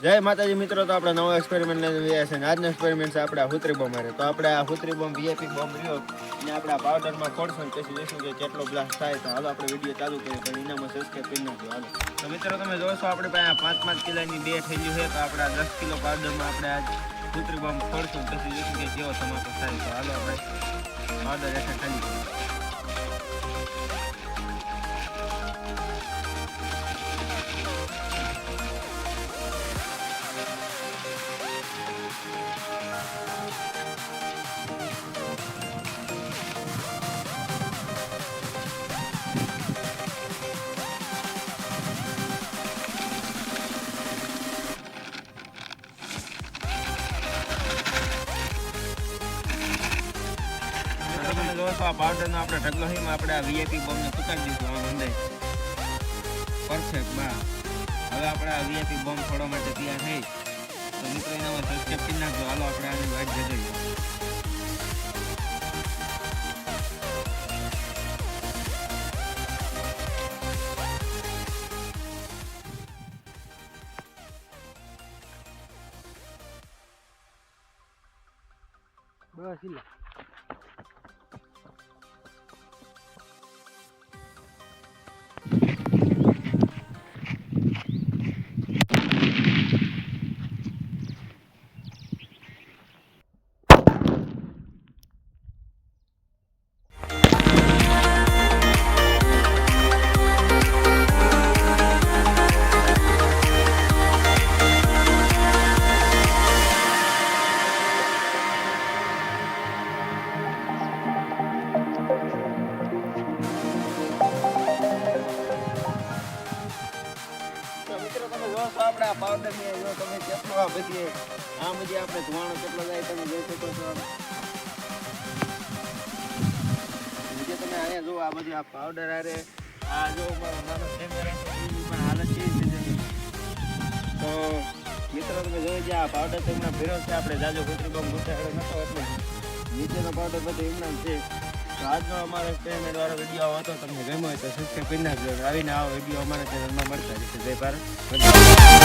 જય માતાજી મિત્રો, તો આપણે નવો એક્સપેરિમેન્ટ લઈને આવ્યા છે. આજનો એક્સપેરિમેન્ટ છે આપણે હુતરી બોમ્બ મારે. તો આપણે આ હુતરી બોમ્બ વીઆઈપી બોમ્બ રહ્યો અને આપણે આ પાવડરમાં ખોડશું ને પછી જોઈશું કે કેટલો બ્લાસ્ટ થાય. તો હાલો આપણે વિડીયો ચાલુ કરીએ, પણ એનામાં સબસ્ક્રાઈબ કરી નાખજો. હાલો તો મિત્રો તમે જોશો આપણે પાસે 5-5 કિલોની 2 થેલીઓ છે. તો આપણે 10 કિલો પાવડરમાં આપણે આ હુતરી બોમ્બ ખોડશું પછી જોઈશું કે કેવો ધમાકો થાય. તો હાલો આપણે પાવડર એકઠા ખાલી કરીએ. પાવડરનો આપણે ઢગલો છે, આપણે આ વીઆઈપી બોમ્બને ફૂંકાઈ દીધું આમ અંદર પરફેક્ટ. બા હવે આપણે આ વીઆઈપી બોમ્બ ફોડવા માટે તૈયાર થઈ. તો મિત્રો એનામાં સબસ્ક્રાઈબ કરી નાખજો. હાલો આપણે આની વાટ જગાવીએ. બસ લે આપણે આ પાવડર ની જો તમે કેટલો આ બધી આપણે ધુવાણો કેટલો જાય તમે જોઈ શકો છો. બીજે તમે અહીંયા જો આ બધી આ પાવડર આરે આ જો મારો નાનો કેમેરા છે એની પણ હાલત કેવી છે. તો મિત્રો તમે જોઈ ગયા આ પાવડર તો એમના ભેરો છે. આપણે જાજો કુતરી બોમ્બ ઘૂંટાડ્યો નતો એટલે નીચેનો પાવડર બધો એમના છે. તો આજનો અમારો એક્સપેરિમેન્ટ વાળો વિડીયો હતો, તમને ગમ્યો હોય તો સબસ્ક્રાઈબ કરી નાખજો. આવીને આવો વિડીયો અમારા ચેનલમાં મળતા રહેશે. જય ભારત.